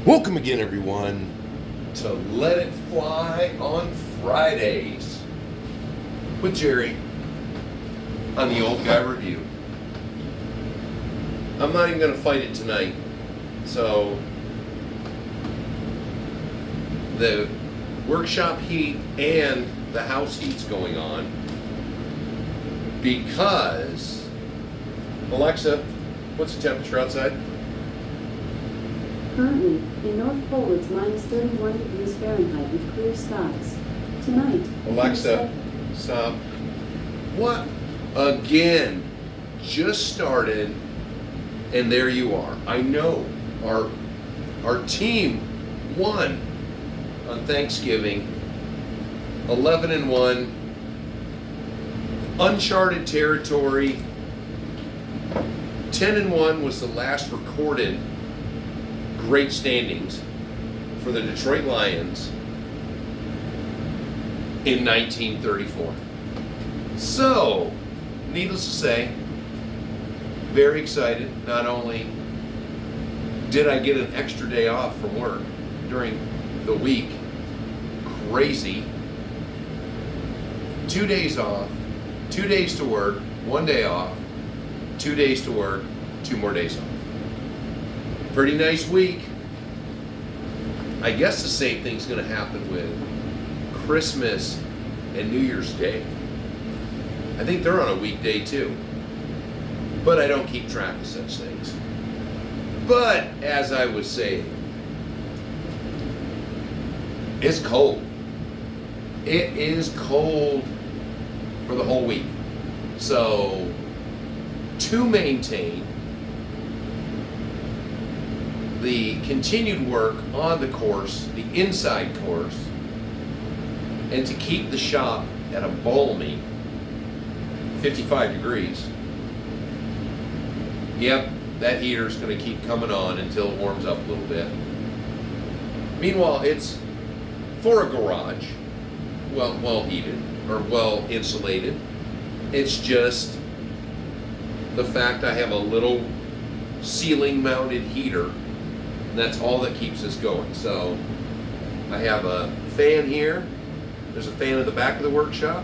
Welcome again, everyone, to Let It Fly on Fridays with Jerry on the Oldguyreview. I'm not even going to fight it tonight. So, the workshop heat and the house heat's going on because, Alexa, what's the temperature outside? Currently, in North Pole, it's minus 31 degrees Fahrenheit with clear skies. Tonight, Alexa, stop. What? Again, just started, and there you are. I know our team won on Thanksgiving, 11-1, uncharted territory. 10-1 was the last recorded great standings for the Detroit Lions in 1934. So, needless to say, very excited. Not only did I get an extra day off from work during the week, crazy, 2 days off, 2 days to work, 1 day off, 2 days to work, 2 more days off. Pretty nice week. I guess the same thing's going to happen with Christmas and New Year's Day. I think they're on a weekday too. But I don't keep track of such things. But as I was saying, it's cold. It is cold for the whole week. So to maintain the continued work on the course, the inside course, and to keep the shop at a balmy 55 degrees. Yep, that heater's going to keep coming on until it warms up a little bit. Meanwhile, it's for a garage, well heated or well insulated. It's just the fact I have a little ceiling mounted heater. And that's all that keeps us going. So I have a fan here. There's a fan in the back of the workshop.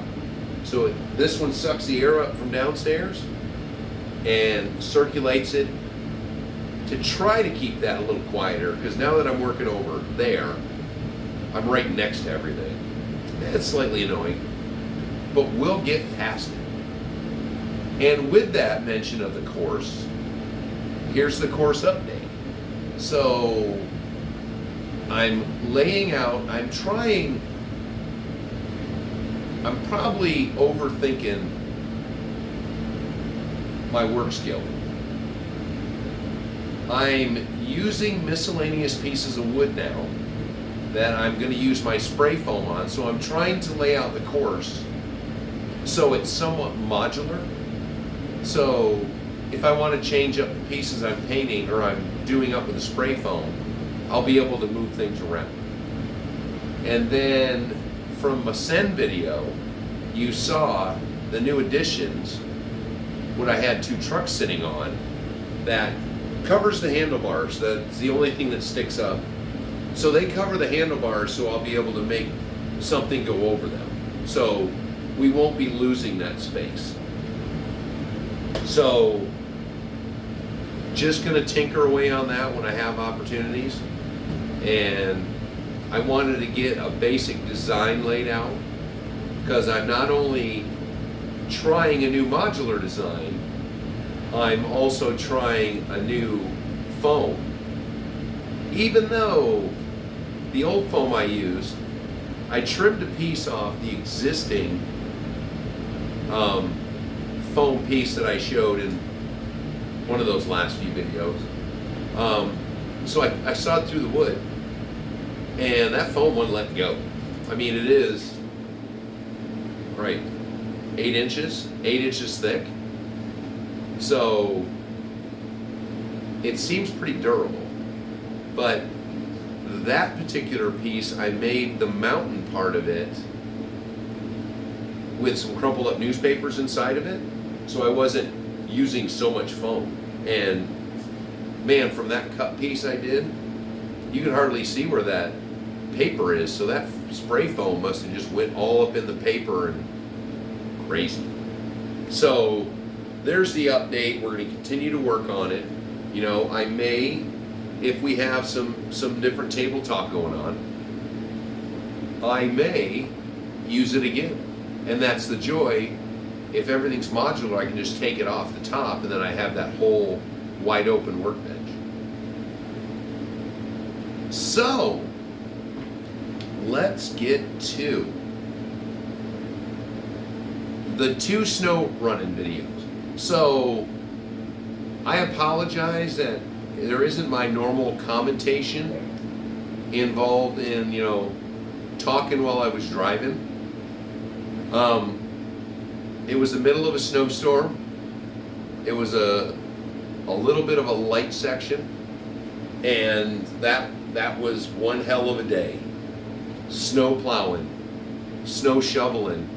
So this one sucks the air up from downstairs and circulates it to try to keep that a little quieter, because now that I'm working over there, I'm right next to everything. It's slightly annoying, but we'll get past it. And with that mention of the course, here's the course update. So I'm laying out, I'm probably overthinking my work skill. I'm using miscellaneous pieces of wood now that I'm going to use my spray foam on. So I'm trying to lay out the course so it's somewhat modular. So if I want to change up the pieces I'm painting or I'm doing up with the spray foam, I'll be able to move things around. And then from my Send video, you saw the new additions, what I had 2 trucks sitting on, that covers the handlebars. That's the only thing that sticks up. So they cover the handlebars, so I'll be able to make something go over them. So we won't be losing that space. So just going to tinker away on that when I have opportunities. And I wanted to get a basic design laid out, because I'm not only trying a new modular design, I'm also trying a new foam. Even though the old foam I used, I trimmed a piece off the existing foam piece that I showed in one of those last few videos. So I sawed through the wood, and that foam wouldn't let go. I mean, it is, right, 8 inches thick. So it seems pretty durable. But that particular piece, I made the mountain part of it with some crumpled up newspapers inside of it. So I wasn't using so much foam. And man, from that cut piece I did, you can hardly see where that paper is. So that spray foam must have just went all up in the paper and crazy. So there's the update. We're going to continue to work on it. You know, I may, if we have some different table talk going on, I may use it again. And that's the joy. If everything's modular, I can just take it off the top, and then I have that whole wide open workbench. So let's get to the 2 snow running videos. So I apologize that there isn't my normal commentation involved in, you know, talking while I was driving. It was the middle of a snowstorm. It was a little bit of a light section, and that was one hell of a day. Snow plowing, snow shoveling,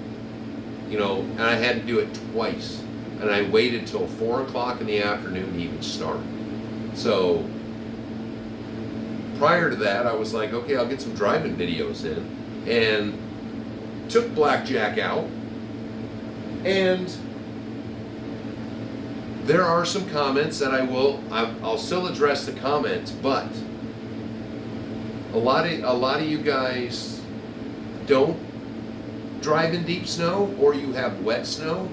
you know, and I had to do it twice. And I waited till 4 o'clock in the afternoon to even start. So prior to that, I was like, okay, I'll get some driving videos in, and took Blackjack out. And there are some comments that I'll still address the comments, but a lot of you guys don't drive in deep snow, or you have wet snow.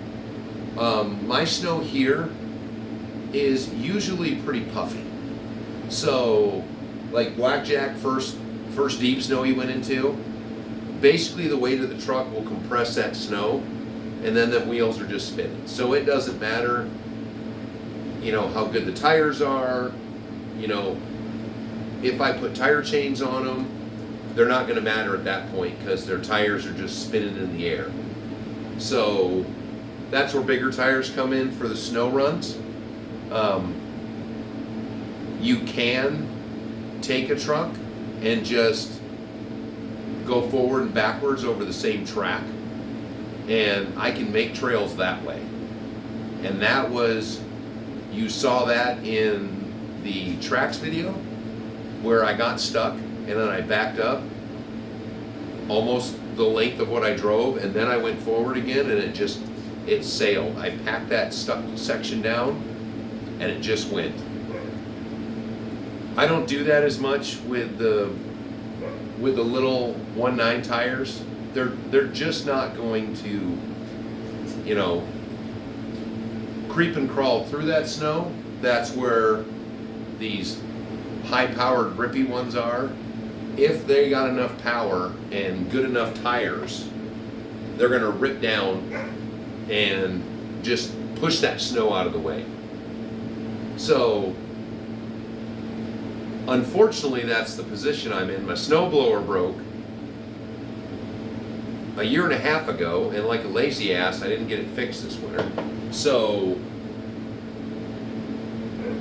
My snow here is usually pretty puffy. So, like Blackjack, first deep snow he went into, basically the weight of the truck will compress that snow, and then the wheels are just spinning. So it doesn't matter, you know, how good the tires are. You know, if I put tire chains on them, they're not going to matter at that point because their tires are just spinning in the air. So that's where bigger tires come in for the snow runs. You can take a truck and just go forward and backwards over the same track, and I can make trails that way. And that was, you saw that in the tracks video where I got stuck and then I backed up almost the length of what I drove, and then I went forward again, and it sailed. I packed that stuck section down and it just went. I don't do that as much with the little 1.9 tires. They're just not going to, you know, creep and crawl through that snow. That's where these high-powered grippy ones are. If they got enough power and good enough tires, they're going to rip down and just push that snow out of the way. So unfortunately, that's the position I'm in. My snowblower broke a year and a half ago, and like a lazy ass, I didn't get it fixed this winter. So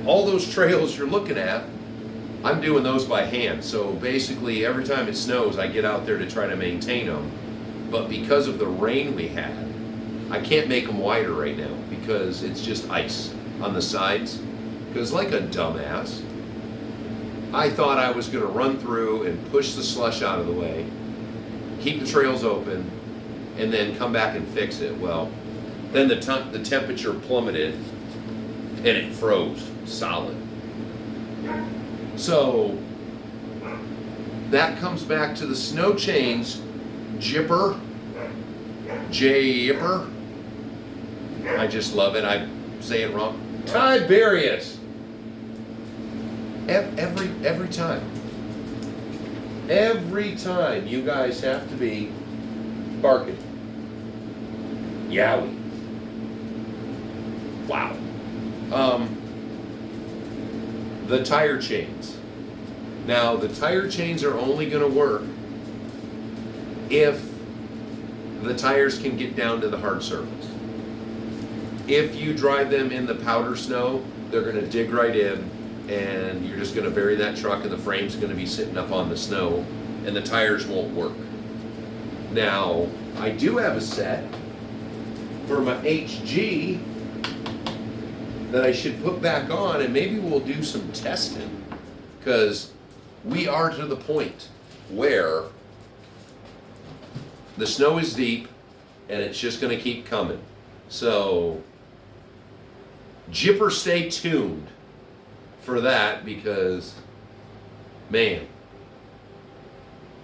all those trails you're looking at, I'm doing those by hand. So basically, every time it snows, I get out there to try to maintain them. But because of the rain we had, I can't make them wider right now because it's just ice on the sides. Because like a dumbass, I thought I was going to run through and push the slush out of the way, keep the trails open, and then come back and fix it. Well, then the temperature plummeted and it froze solid. So that comes back to the snow chains, Jipper. I just love it. I say it wrong. Tiberius. Every time. Every time you guys have to be barking. Yowie. Wow. The tire chains. Now, the tire chains are only going to work if the tires can get down to the hard surface. If you drive them in the powder snow, they're going to dig right in, and you're just going to bury that truck, and the frame's going to be sitting up on the snow, and the tires won't work. Now, I do have a set for my HG that I should put back on, and maybe we'll do some testing, because we are to the point where the snow is deep and it's just going to keep coming. So, Jipper, stay tuned for that, because, man,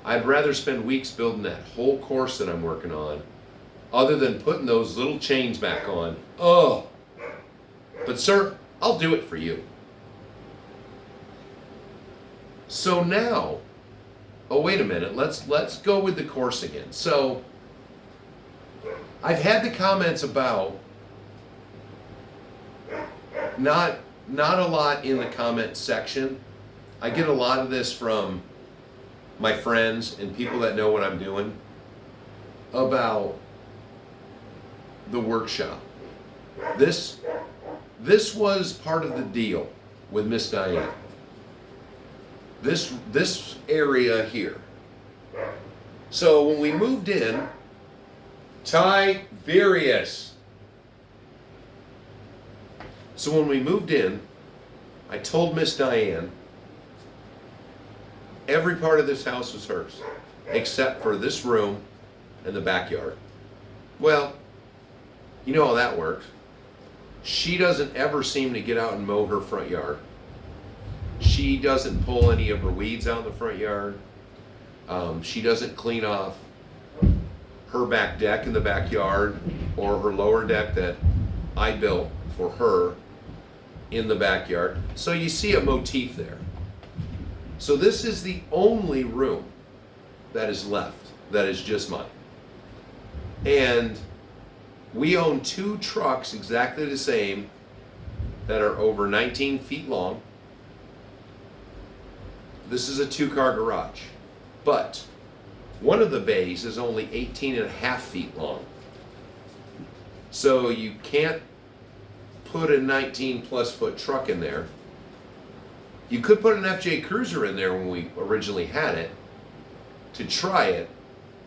I'd rather spend weeks building that whole course that I'm working on, other than putting those little chains back on. Oh, but sir, I'll do it for you. So now, oh wait a minute, let's go with the course again. So I've had the comments about not a lot in the comment section. I get a lot of this from my friends and people that know what I'm doing about the workshop. This was part of the deal with Miss Diane. This area here. So when we moved in, Tiberius. So when we moved in, I told Miss Diane every part of this house was hers, except for this room and the backyard. Well, you know how that works. She doesn't ever seem to get out and mow her front yard. She doesn't pull any of her weeds out in the front yard. She doesn't clean off her back deck in the backyard, or her lower deck that I built for her in the backyard. So you see a motif there. So this is the only room that is left that is just mine. And we own 2 trucks exactly the same that are over 19 feet long. This is a 2-car garage, but one of the bays is only 18 and a half feet long. So you can't put a 19 plus foot truck in there. You could put an FJ Cruiser in there when we originally had it to try it,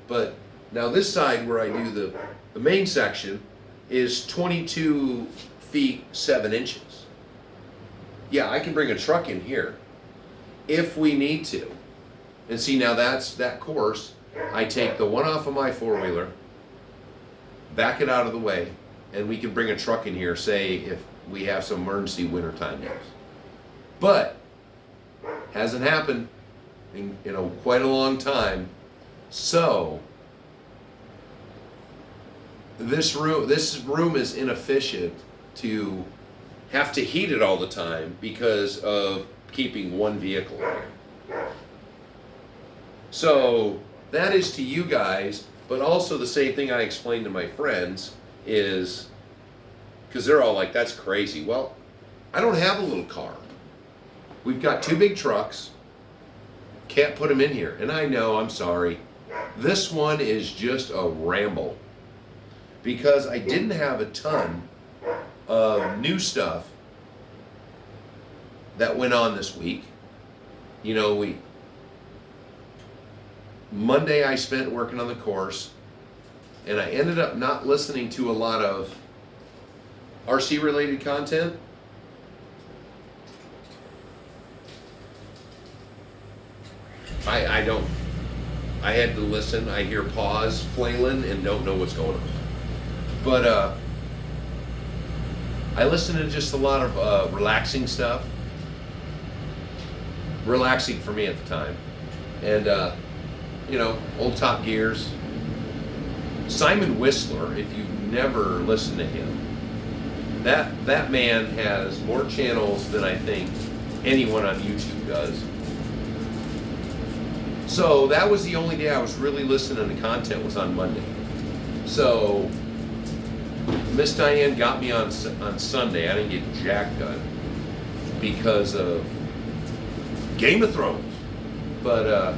but now this side where I do the main section is 22 feet 7 inches. Yeah, I can bring a truck in here if we need to. And see, now that's that course. I take the one off of my 4-wheeler, back it out of the way, and we can bring a truck in here, say if we have some emergency wintertime days. But hasn't happened in quite a long time. So this room is inefficient to have to heat it all the time because of keeping one vehicle in there. So that is to you guys, but also the same thing I explained to my friends is, because they're all like, that's crazy. Well, I don't have a little car. We've got 2 big trucks. Can't put them in here. And I know, I'm sorry. This one is just a ramble, because I didn't have a ton of new stuff that went on this week. You know, Monday I spent working on the course, and I ended up not listening to a lot of RC related content. I had to listen. I hear paws flailing and don't know what's going on. But I listened to just a lot of relaxing stuff. Relaxing for me at the time. And, old Top Gears. Simon Whistler, if you've never listened to him, that man has more channels than I think anyone on YouTube does. So that was the only day I was really listening to content, was on Monday. So Miss Diane got me on Sunday. I didn't get jack done because of Game of Thrones. But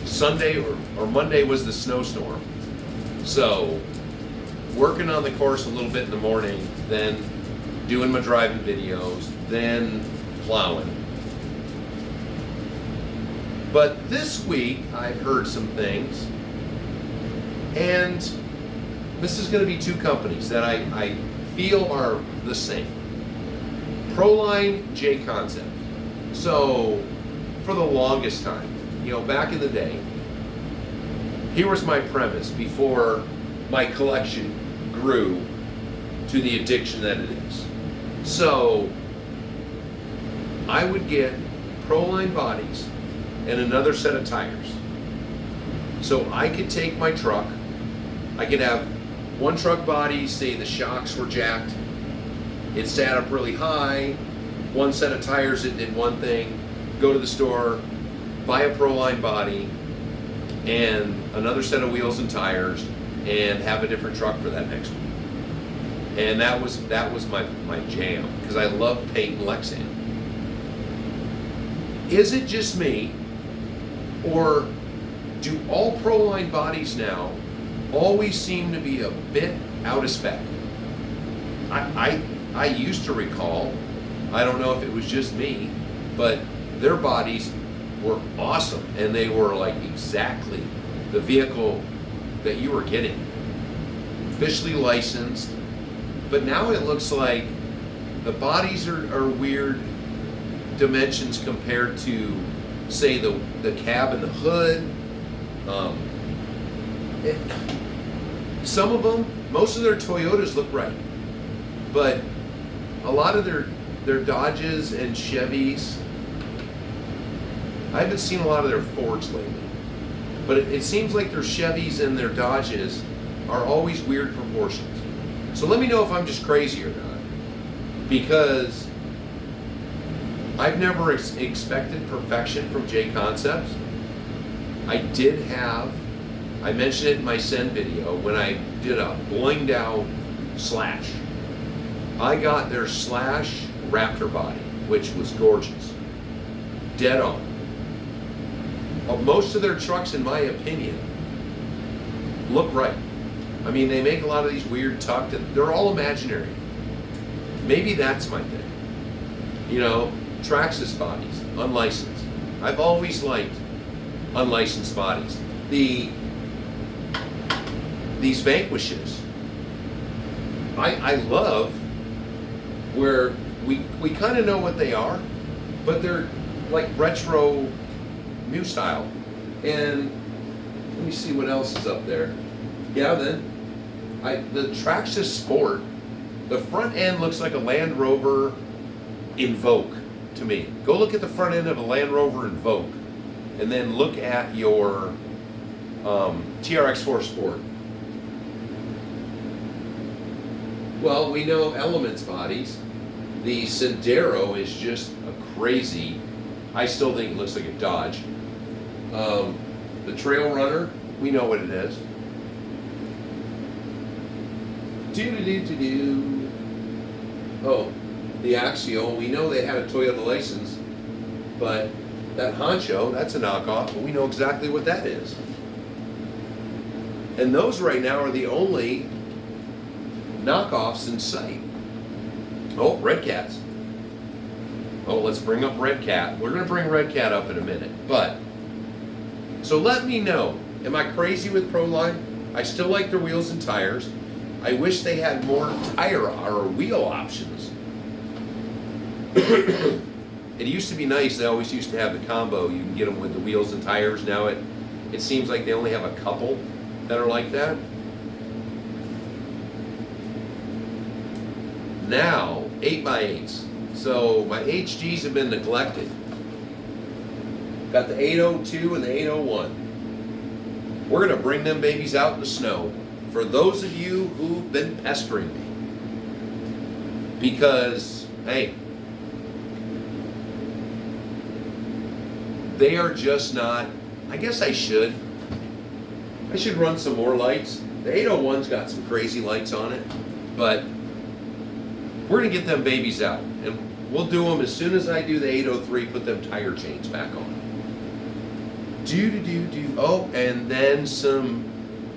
Sunday or Monday was the snowstorm. So working on the course a little bit in the morning, then doing my driving videos, then plowing. But this week I've heard some things, and this is going to be 2 companies that I feel are the same. Proline, J Concept. So for the longest time, back in the day, here was my premise before my collection grew to the addiction that it is. So I would get Proline bodies and another set of tires. So I could take my truck, I could have one truck body, say the shocks were jacked, it sat up really high, one set of tires, it did one thing, go to the store, buy a Proline body and another set of wheels and tires, and have a different truck for that next week. And that was my jam, because I love paint and Lexan. Is it just me, or do all Proline bodies now always seem to be a bit out of spec? I used to recall, I don't know if it was just me, but their bodies were awesome, and they were like exactly the vehicle that you were getting, officially licensed. But now it looks like the bodies are weird dimensions compared to, say, the cab and the hood. Some of them, most of their Toyotas look right, but a lot of their Dodges and Chevys, I haven't seen a lot of their Fords lately, but it seems like their Chevys and their Dodges are always weird proportions. So let me know if I'm just crazy or not, because I've never expected perfection from J Concepts. I mentioned it in my Send video when I did a blinged out Slash. I got their Slash Raptor body, which was gorgeous. Dead on. Most of their trucks, in my opinion, look right. I mean, they make a lot of these weird tucked, and they're all imaginary. Maybe that's my thing. Traxxas bodies, unlicensed. I've always liked unlicensed bodies. These Vanquishes, I love where we kind of know what they are, but they're like retro new style. And let me see what else is up there. Yeah, then the Traxxas Sport, the front end looks like a Land Rover Invoke to me. Go look at the front end of a Land Rover Invoke, and then look at your TRX4 Sport. Well, we know Elements bodies. The Sendero is just a crazy, I still think it looks like a Dodge. The Trail Runner, we know what it is. Oh, the Axial, we know they had a Toyota license, but that Honcho, that's a knockoff, but we know exactly what that is. And those right now are the only knockoffs in sight. Oh, Red Cats. Oh, let's bring up Red Cat. We're going to bring Red Cat up in a minute. But, so let me know. Am I crazy with Proline? I still like their wheels and tires. I wish they had more tire or wheel options. It used to be nice. They always used to have the combo. You can get them with the wheels and tires. Now it seems like they only have a couple that are like that. Now, 8x8s. So my HGs have been neglected. Got the 802 and the 801. We're going to bring them babies out in the snow for those of you who've been pestering me. Because, hey, they are just not, I guess I should run some more lights. The 801's got some crazy lights on it, but we're going to get them babies out, and we'll do them as soon as I do the 803, put them tire chains back on. Oh, and then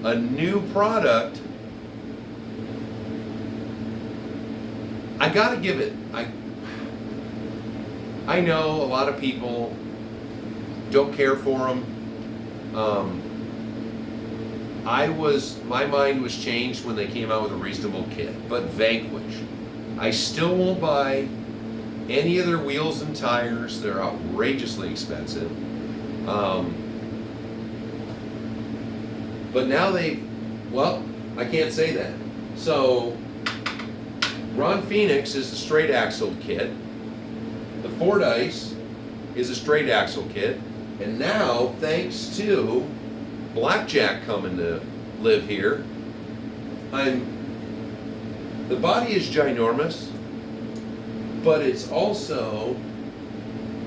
a new product. I got to give it, I know a lot of people don't care for them. My mind was changed when they came out with a reasonable kit, but Vanquish. I still won't buy any of their wheels and tires. They're outrageously expensive. But now well, I can't say that. So, Ron Phoenix is a straight axle kit. The Fordyce is a straight axle kit. And now, thanks to Blackjack coming to live here, the body is ginormous, but it's also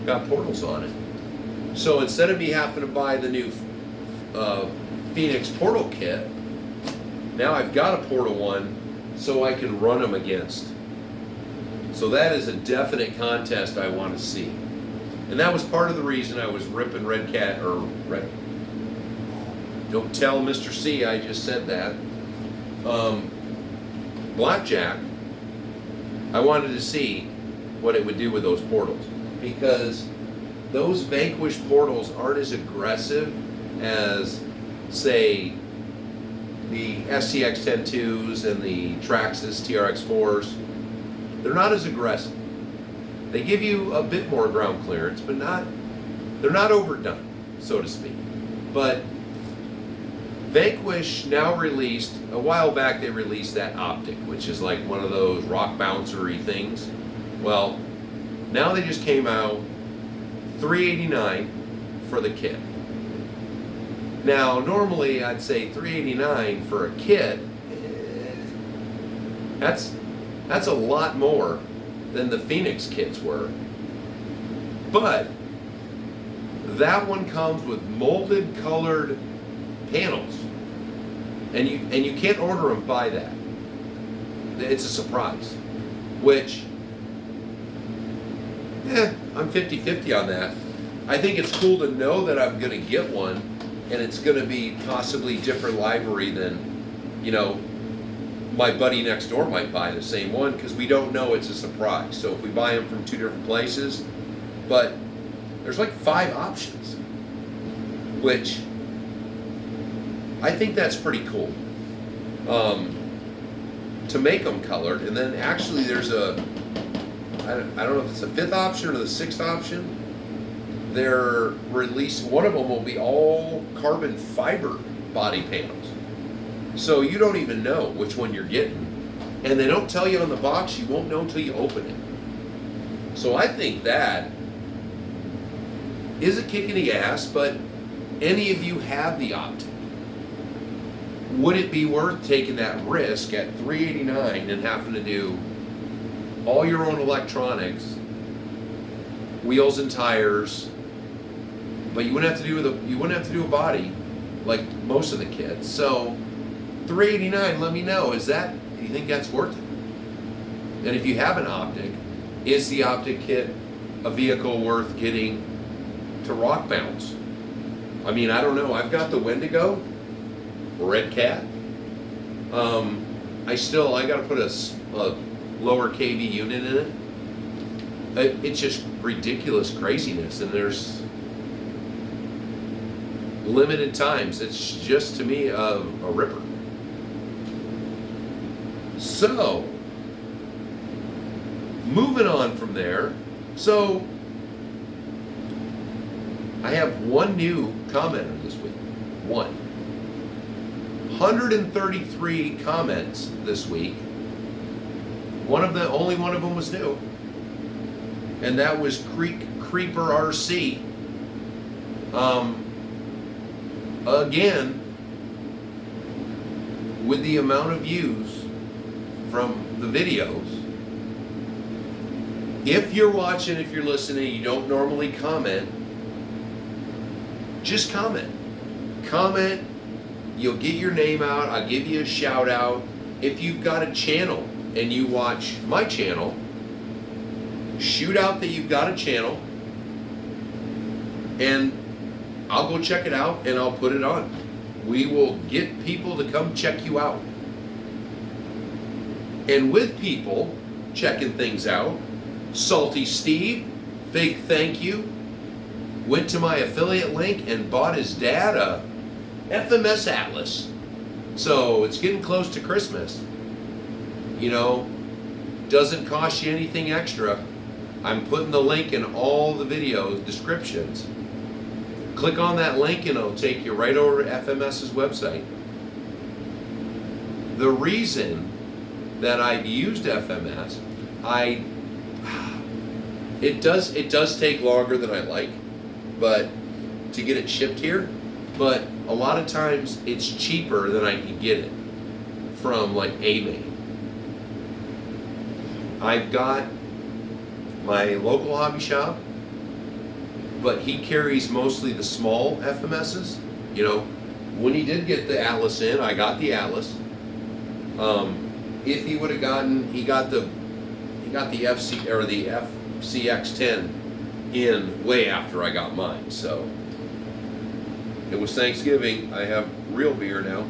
got portals on it. So instead of me having to buy the new Phoenix portal kit, now I've got a portal one so I can run them against. So that is a definite contest I want to see. And that was part of the reason I was ripping don't tell Mr. C I just said that. Blackjack, I wanted to see what it would do with those portals, because those Vanquish portals aren't as aggressive as, say, the STX 10.2s and the Traxxas TRX4s. They're not as aggressive. They give you a bit more ground clearance, but they're not overdone, so to speak. But Vanquish now released, a while back they released that optic, which is like one of those rock bouncery things. Well, now they just came out $389 for the kit. Now, normally I'd say $389 for a kit, that's a lot more than the Phoenix kits were. But that one comes with molded colored panels, and you can't order them by that. It's a surprise, which I'm 50-50 on that. I think it's cool to know that I'm going to get one, and it's going to be possibly different livery than, my buddy next door might buy the same one, because we don't know, it's a surprise. So if we buy them from two different places, but there's like 5 options, which I think that's pretty cool, to make them colored. And then actually there's I don't know if it's the 5th option or the 6th option. They're releasing, one of them will be all carbon fiber body panels. So you don't even know which one you're getting. And they don't tell you on the box, you won't know until you open it. So I think that is a kick in the ass, but any of you have the optic, would it be worth taking that risk at $389 and having to do all your own electronics, wheels and tires, but you wouldn't have to do a body like most of the kits? So $389, let me know, do you think that's worth it? And if you have an optic, is the optic kit a vehicle worth getting to rock bounce? I mean, I don't know. I've got the Wendigo, Red Cat. I got to put a lower KV unit in it. It's just ridiculous craziness, and there's limited times. It's just, to me, a ripper. So, moving on from there. So, I have one new commenter this week. 133 comments this week. Only one of them was new, and that was Creeper RC. Again, with the amount of views from the videos, if you're watching, if you're listening, you don't normally comment, just comment. Comment, you'll get your name out, I'll give you a shout out. If you've got a channel and you watch my channel, shoot out that you've got a channel, and I'll go check it out and I'll put it on. We will get people to come check you out. And with people checking things out, Salty Steve, big thank you, went to my affiliate link and bought his dad a FMS Atlas. So it's getting close to Christmas. Doesn't cost you anything extra. I'm putting the link in all the video descriptions. Click on that link and it'll take you right over to FMS's website. The reason that I've used FMS, it does take longer than I like, but to get it shipped here, but a lot of times it's cheaper than I can get it from like A-Main. I've got my local hobby shop, but he carries mostly the small FMSs. You know, when he did get the Atlas in, I got the Atlas. If he would have gotten, he got the FC or the FCX10 in way after I got mine. So it was Thanksgiving. I have real beer now.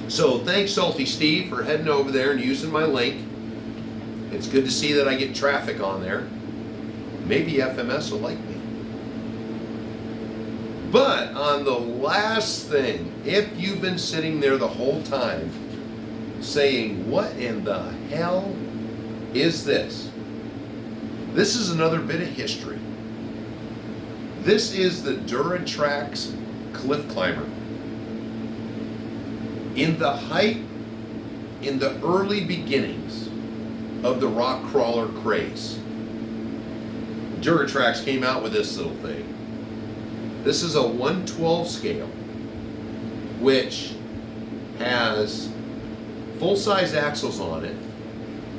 So thanks, Salty Steve, for heading over there and using my link. It's good to see that I get traffic on there. Maybe FMS will like me. But on the last thing, if you've been sitting there the whole time saying, what in the hell is this? This is another bit of history. This is the Duratrax Cliff Climber. In the early beginnings of the rock crawler craze, Duratrax came out with this little thing. This is a 1/12 scale, which has full-size axles on it.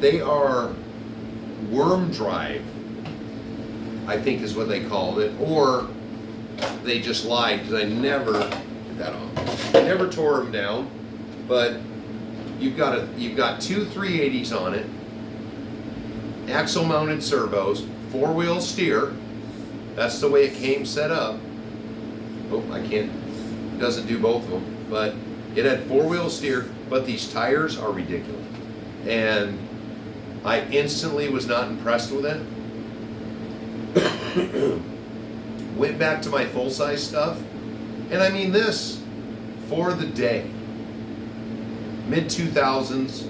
They are worm drive, I think is what they called it, or they just lied because I never get that off. I never tore them down, but you've got two 380s on it, axle-mounted servos, four-wheel steer. That's the way it came set up. Oh, I can't. It doesn't do both of them, but it had four-wheel steer. But these tires are ridiculous, and I instantly was not impressed with it. Went back to my full-size stuff, and I mean this for the day. Mid-2000s,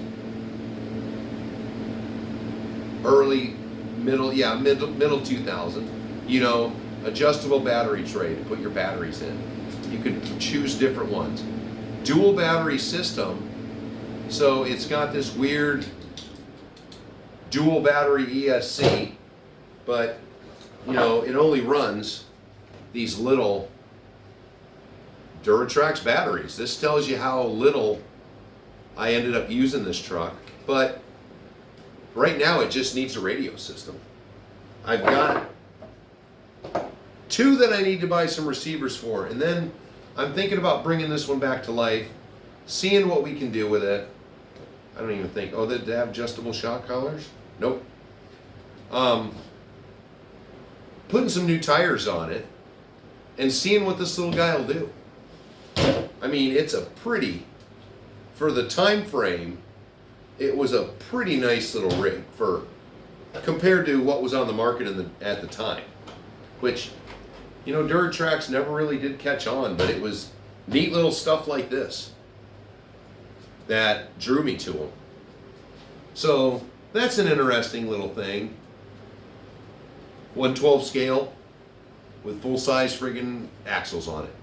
middle 2000. You know, adjustable battery tray to put your batteries in. You could choose different ones. Dual battery system, so it's got this weird dual battery ESC, but you know, it only runs these little Duratrax batteries. This tells you how little I ended up using this truck, but right now it just needs a radio system. I've got two that I need to buy some receivers for, and then I'm thinking about bringing this one back to life, seeing what we can do with it. I don't even think, did they have adjustable shock collars? Nope. Putting some new tires on it and seeing what this little guy will do. I mean, it's a pretty, for the time frame, it was a pretty nice little rig for compared to what was on the market at the time, which, you know, Duratrax never really did catch on, but it was neat little stuff like this that drew me to them. So that's an interesting little thing. 1/12 scale with full-size friggin' axles on it.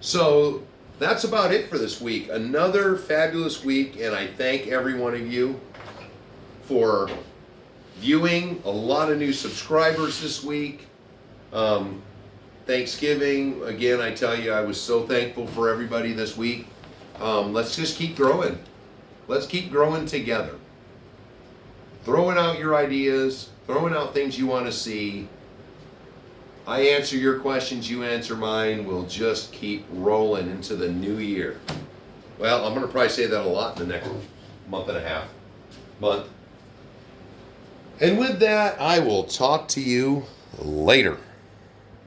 So that's about it for this week. Another fabulous week, and I thank every one of you for viewing. A lot of new subscribers this week. Thanksgiving, again, I tell you, I was so thankful for everybody this week. Let's just keep growing. Let's keep growing together. Throwing out your ideas, throwing out things you want to see. I answer your questions, you answer mine. We'll just keep rolling into the new year. Well, I'm going to probably say that a lot in the next month. And with that, I will talk to you later.